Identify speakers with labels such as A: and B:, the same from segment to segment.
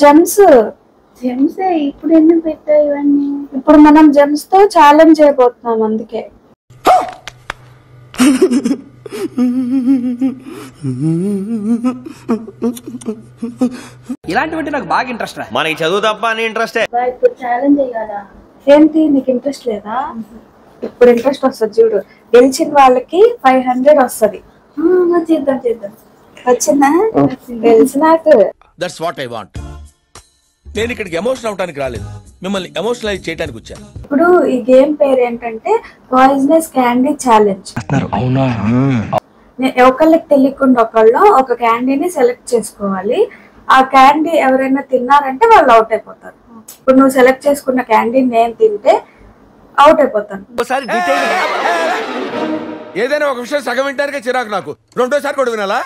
A: Gems
B: ఇప్పుడు ఎందుకు పెట్టావు ఇవన్నీ?
A: ఇప్పుడు మనం జెమ్స్ తో ఛాలెంజ్ చేయబోతున్నాం, అందుకే.
C: ఇలాంటివంటే నాకు బాగా ఇంట్రెస్ట్ రా.
D: మనకి చదువు తప్ప అని ఇంట్రెస్ట్.
B: ఇప్పుడు ఛాలెంజ్ చేయాలా?
A: ఏంటి నీకు ఇంట్రెస్ట్ లేదా? ఇప్పుడు ఇంట్రెస్ట్ వస్తుంది చూడు. గెలిచిన వాళ్ళకి 500 వస్తుంది.
B: చేద్దాం చేద్దాం.
A: వచ్చిందా? గెలిచినాక
E: దట్స్ వాట్ ఐ వాంట్. నేను ఇక్కడికి ఎమోషనల్ అవడానికి రాలేదు, మిమ్మల్ని ఎమోషనలైజ్ చేయడానికి వచ్చాను.
A: ఇప్పుడు ఈ గేమ్ పేరు ఏంటంటే పాయిజనస్ క్యాండీ ఛాలెంజ్.
C: అవునా?
A: ఒకళ్ళకి తెలియకుండా ఒకళ్ళు ఒక క్యాండీని సెలెక్ట్ చేసుకోవాలి. ఆ క్యాండీ ఎవరైనా తిన్నారంటే వాళ్ళు అవుట్ అయిపోతారు. ఇప్పుడు నువ్వు సెలెక్ట్ చేసుకున్న క్యాండీ నేను తింటే అవుట్ అయిపోతాను.
E: ఏదైనా ఒక విషయం సగం వింటానికే చిరాకు నాకు, రెండోసారి కూడా వినాలా?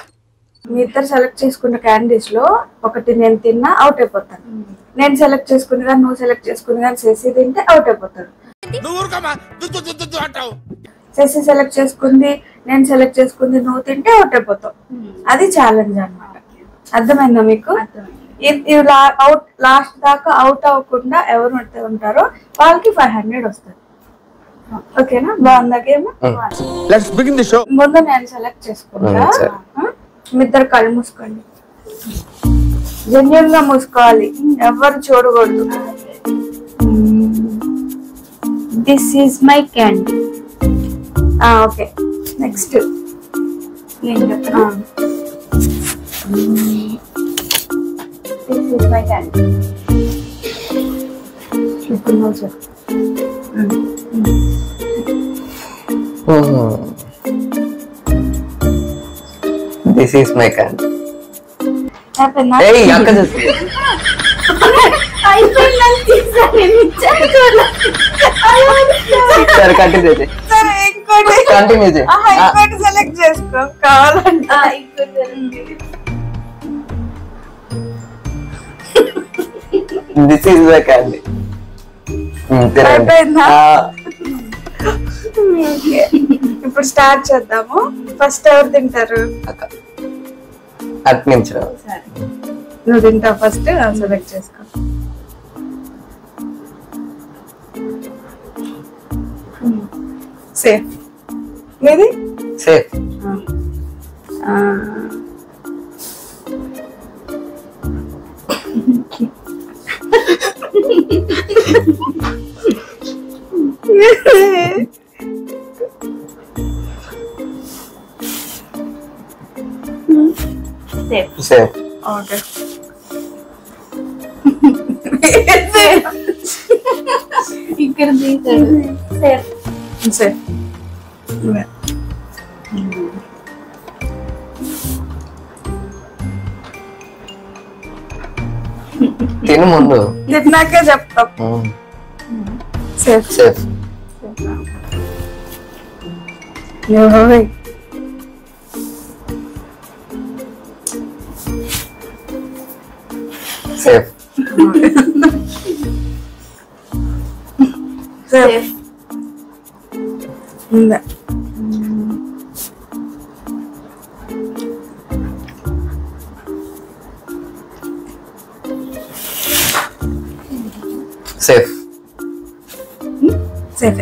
A: మీ ఇద్దరు సెలెక్ట్ చేసుకున్న క్యాండీస్ లో ఒకటి నేను తిన్నా అవుట్ అయిపోతాను. నేను సెలెక్ట్ చేసుకుని కానీ నువ్వు సెలెక్ట్ చేసుకుని కానీ చేసి తింటే అవుట్ అయిపోతాడు. చేసి సెలెక్ట్ చేసుకుంది నేను సెలెక్ట్ చేసుకుంది నువ్వు తింటే అవుట్ అయిపోతావు. అది ఛాలెంజ్ అన్నమాట. అర్థమైందా మీకు? లాస్ట్ దాకా అవుట్ అవ్వకుండా ఎవరు ఉంటారో వాళ్ళకి 500 వస్తుంది. ఓకేనా? బాగుందా గేమ్? ముందు నేను సెలెక్ట్ చేసుకుంటా. మీ ఇద్దరు కళ్ళు మూసుకోండి. జెన్యున్ గా మూసుకోవాలి, ఎవరు చూడకూడదు. This is my candy. Okay, next
B: ఏం చెప్తున్నా? This is my candy.
A: ఇప్పుడు నువ్వు చెప్పు.
F: This is my candy.
A: అయిపోయిందా? ఇంకోటి సెలెక్ట్ చేసుకో కావాలంటే.
F: This is my candy.
A: అయిపోయిందా? ఇప్పుడు స్టార్ట్ చేద్దాము. ఫస్ట్ ఎవరు తింటారు?
F: అటు నుంచి
A: నువ్వు తింటావు ఫస్ట్. సెలెక్ట్ చేసుకో. సేఫ్. మీది
F: సేఫ్. సేఫ్.
A: ఓకే.
B: ఇక్కడ సేఫ్.
A: సేఫ్.
F: తిను ముందు.
A: తిన్నాకే చెప్తాం. Safe.
F: Safe. Safe.
A: Safe.
F: Safe.
A: Safe.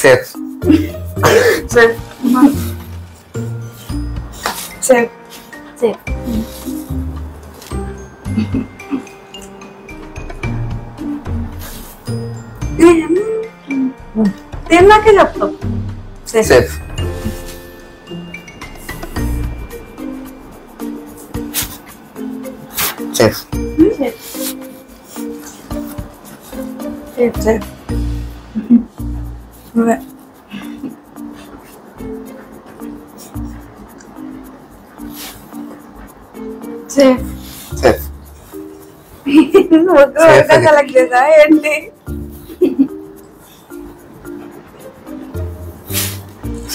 F: Safe.
A: Safe. Safe.
B: Safe.
A: తిన్నాకే చెప్తాం. Safe.
F: Safe. Safe.
A: Safe. Safe. Safe.
F: Safe.
A: Select చేసా ఏంటి?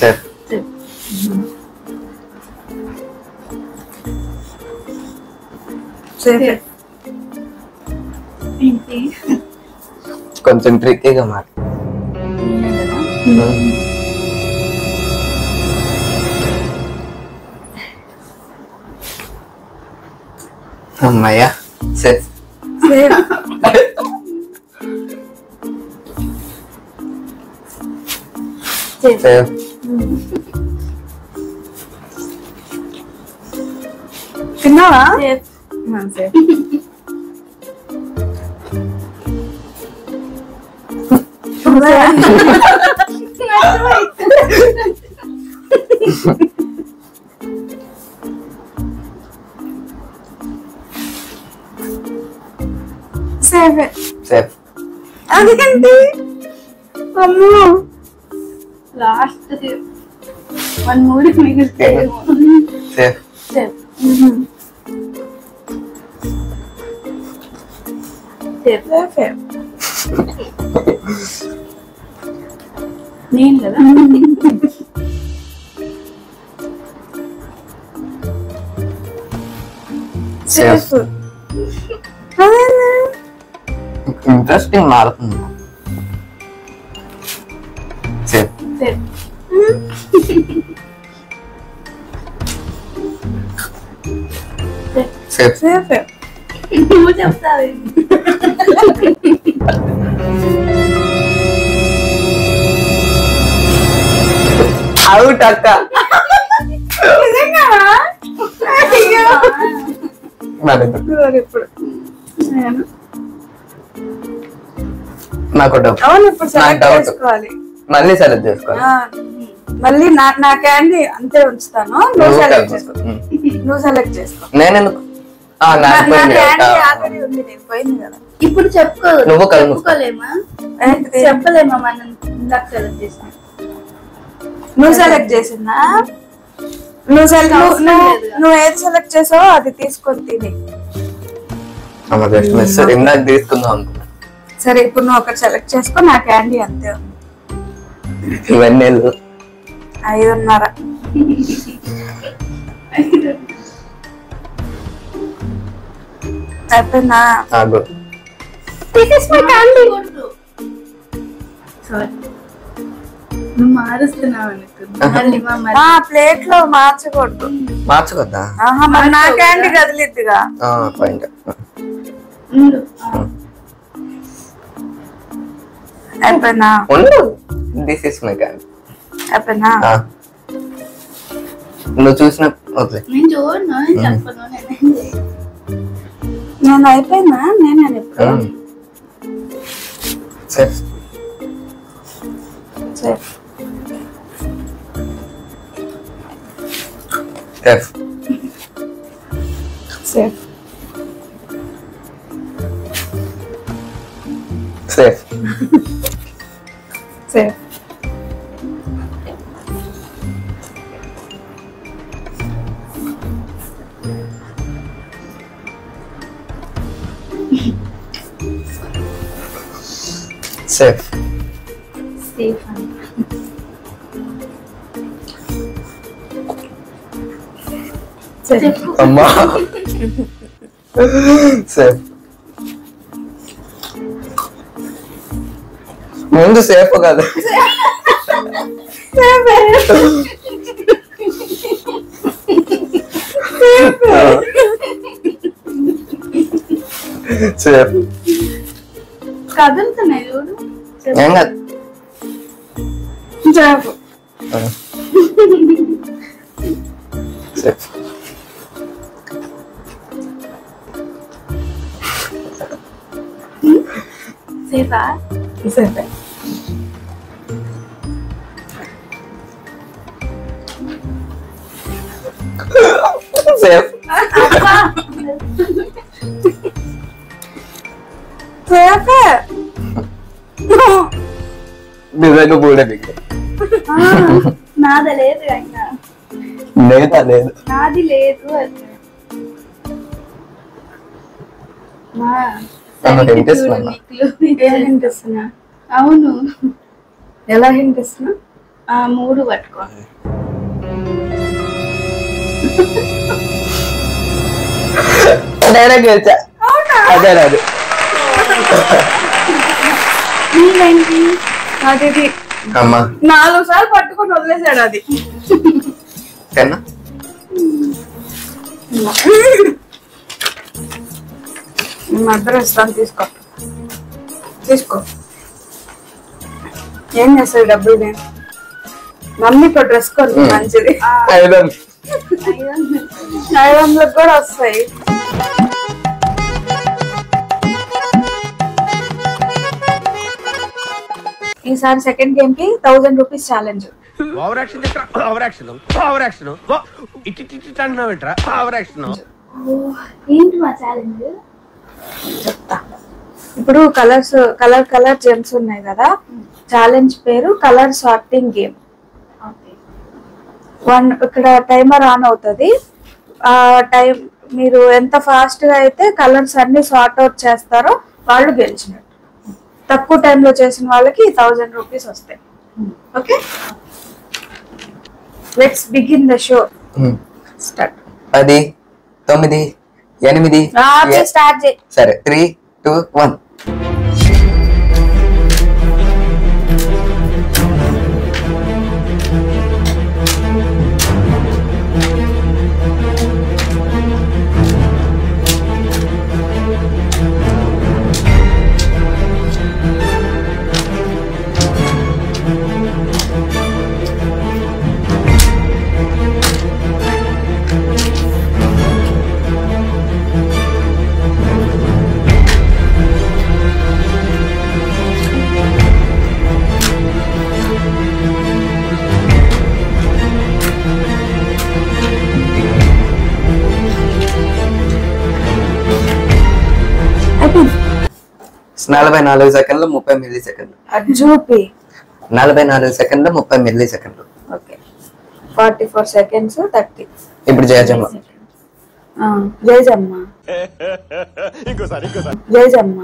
F: సేఫ్.
A: సేఫ్.
F: కొంచెం ట్రిక్కీగా మాట. అమ్మయ్యా సేఫ్. సేఫ్.
A: తిన్నావా? సేఫ్.
F: సేఫ్.
A: అందుకంటే అమ్మో
B: లాస్ట్ 1 మూడు మిగిలితే
F: సేఫ్.
B: Safe
A: safe.
B: నేను కదా
A: సేఫ్.
F: ఇంట్రెస్టింగ్ మారుతుంది. సేఫ్.
B: Safe
F: safe.
A: సేఫ్.
B: నువ్వు చెప్తావు
F: అవుట్ అక్క.
A: ఇప్పుడు
F: నాకు డౌట్.
A: అవును ఇప్పుడు సెలెక్ట్
F: doubt.
A: చేసుకోవాలి.
F: మళ్ళీ సెలెక్ట్ చేసుకోవాలి.
A: మళ్ళీ నా క్యాండీ అంతే ఉంచుతాను. నువ్వు
F: నువ్వు
A: సెలెక్ట్
F: కలుపు.
A: చేసుకో. నువ్వు సెలెక్ట్ చేసుకో.
F: నేను ఎందుకు? నాకు
A: నా
F: పోయింది
A: క్యాండీ
F: కదా.
A: ఆల్రెడీ ఉంది. నేను పోయింది కదా.
B: ఇప్పుడు
F: నువ్వు కలుపు.
B: చెప్పుకోలేమా
A: ఏంటిది?
B: చెప్పలేమా మనం ఇందాక సెలెక్ట్ చేసాం
A: నువ్వు సెలెక్ట్ చేసిందా? నువ్వు ఏది సెలెక్ట్ చేసావో అది తీసుకొని తిని.
F: Just miss. ఇందాక తీసుకుందాం అనుకున్నా.
A: సరే ఇప్పుడు నువ్వు ఒకటి సెలెక్ట్ చేసుకో. నా క్యాండీ అంతే ఉంది.
F: ఇవన్నీ
A: 5:30. అయిపోయిందా?
F: ఆగు.
B: సారీ నువ్వు మారుస్తున్నావు అనుకున్నా మళ్ళీ మా
A: ఆ ప్లేట్ లో మార్చకూడదు.
F: మార్చుకోద్దా?
A: ఆహా మరి నా క్యాండీ కదిలిద్దిగా.
F: పాయింట్.
B: ముందు
A: అయిపోయిందా?
F: ఉండు. This is my candy.
A: అయిపోయిందా?
F: నువ్వు చూసిన వదిలే.
B: నేను చూడను చెప్పను నేనేం చేయను.
A: నేను అయిపోయిందా? నేను ఎప్పుడు
F: safe.
A: Safe.
F: Safe.
A: Safe.
F: Safe.
A: Safe.
F: Safe.
B: Safe అని చెప్పు
F: అమ్మా. సేఫ్. ముందు సేఫ్ కదా. సేఫ్.
B: కదులుతున్నాయి చూడు
F: ఏం కాదు.
A: సేఫ్.
F: సేఫ్.
B: సేఫా
A: సేఫ్.
F: సేఫ్.
A: సేఫ్.
F: నిజంగా కూడా నీకు
B: నాది లేదు అయినా
F: లేదా? లేదు.
B: నాది లేదు అది
F: హింట్ ఇస్తున్నా.
A: ఏం హింట్ ఇస్తున్నా?
B: అవును
A: ఎలా హింట్ ఇస్తున్నా?
B: 3 పట్టుకో
F: నేనే గెలిచా. అదే రాదు.
A: నీవేంటి? అది ఇది.
F: అమ్మా
A: 4 సార్లు పట్టుకొని వదిలేసాడు అది.
F: కన్నా
A: మద్దరు ఇస్తాను, తీసుకో తీసుకో. ఏం చేస్తాడు డబ్బులు? నేను మమ్మీకి డ్రెస్ కొనుక్కో మంచిది. 500 కూడా వస్తాయి. ఈసారి సెకండ్ గేమ్ కి 1000 rupees challenge.
C: Over action over action over action ఇటు ఇటు అంటున్నావు ఏంట్రా ఓవర్ యాక్షన్.
B: ఏంటి మా ఛాలెంజ్?
A: చెప్తా. ఇప్పుడు కలర్ జెమ్స్ ఉన్నాయి కదా, ఛాలెంజ్ పేరు కలర్ సార్టింగ్ గేమ్. ఇక్కడ టైమర్ ఆన్ అవుతుంది. ఆ టైం మీరు ఎంత ఫాస్ట్ గా అయితే కలర్స్ అన్ని సార్ట్ అవుట్ చేస్తారో వాళ్ళు గెలిచినట్టు. తక్కువ టైంలో చేసిన వాళ్ళకి 1000 రూపీస్ వస్తాయి. Okay, let's begin the show. Start.
F: 10 9 8
A: start చేయి.
F: సరే 3 2 1.
A: అయిపోయింది.
F: 44 సెకండ్లు 30 మిల్లీ సెకండ్లు.
A: అది చూపి.
F: 44 సెకండ్లు 30 మిల్లీ సెకండ్లు.
A: Okay, 44 seconds 30.
F: ఇప్పుడు జయజమ్మ.
A: జయజమ్మ జయజమ్మ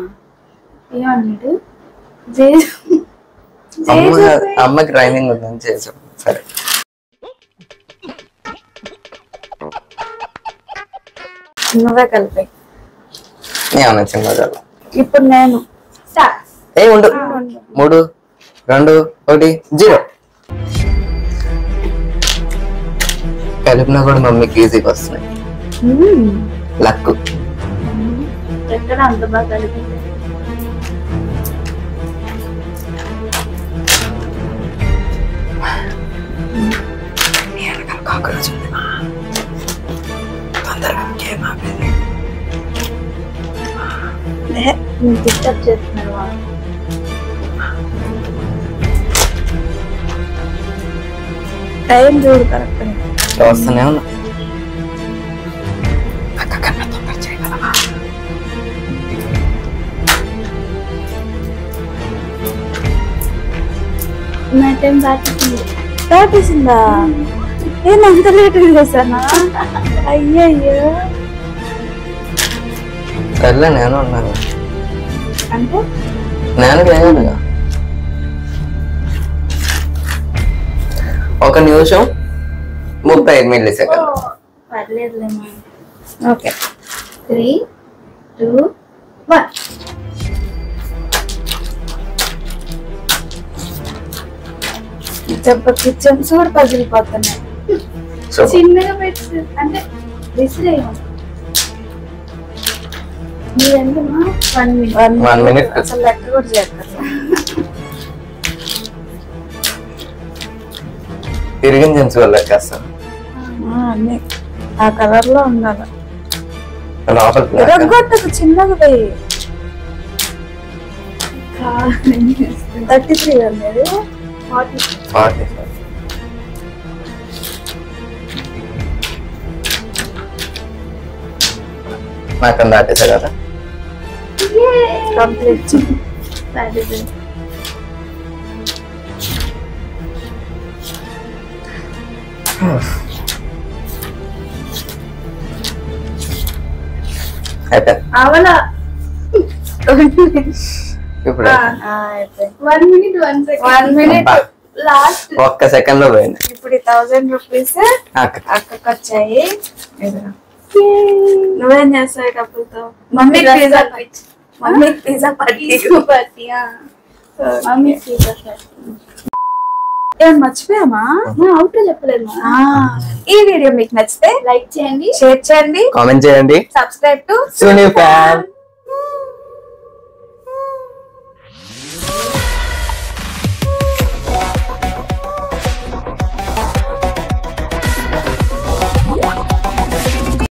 B: ఏమన్నాడు?
F: అమ్మకి ట్రైనింగ్ ఉందని చేసాం. సరే
A: నువ్వే కలిపి.
F: ఏమన్నా చిన్న
A: ఇప్పుడు నేను
F: ఏ ఉండు. 3 2 1 0. కలిపినా కూడా మమ్మీకి ఈజీగా వస్తున్నాయి. లక్.
B: ఎక్కడ అంత బాగా కలిపింది? డిస్టర్బ్ చేస్తున్నారు వాళ్ళు.
A: టైం చూడు కరెక్ట్.
F: వస్తూనే ఉన్నా.
B: నా టైం దాటింది.
A: దాటేసిందా? నేను అంత లేట్ చేశానా? అయ్యయ్యో.
F: సర్లే నేను ఉన్నాను.
A: అంటే
F: నేను లేనుగా. 1 నిమిషం 35 మిల్లీ సెకండ్.
B: పర్లేదులేమా.
A: ఓకే,
B: 3 2 1.
A: దెబ్బ కిచెన్స్ కూడా పగిలిపోతున్నాయి.
B: చిన్నగా పెట్టు, అంటే విసిరేయం. మీరెంతమా? 1 minute.
F: 1 minute.
A: అసలు లెక్క కూడా చేస్తారు.
F: తిరిగిన జెన్స్ వల్ల ఎక్కేస్తాను.
A: అన్ని ఆ కలర్ లో ఉండాలి.
F: లోపల
A: రగ్గొట్టకు, చిన్నగా పోయి. 33 అనేది
F: 40. నాకు దాటేసా కదా.
A: కంప్లీట్.
F: అయిపోయింది.
B: అవలా
F: ఇప్పుడు
B: 1 minute 1 second.
A: 1 minute
B: last.
F: 1 second లో పోయింది.
A: ఇప్పుడు 1000 రూపీస్ అక్కకి వచ్చాయి. నువ్వేం చేస్తావు డబ్బులతో? Mummy mummy pizza party.
B: Party mummy pizza party.
A: ఏమన్నా మర్చిపోయామా?
B: అవుట్ చెప్పలేదు.
A: ఈ వీడియో మీకు నచ్చితే
B: లైక్ చేయండి,
A: షేర్ చేయండి,
F: కామెంట్ చేయండి.
A: Subscribe to
F: Suni fan.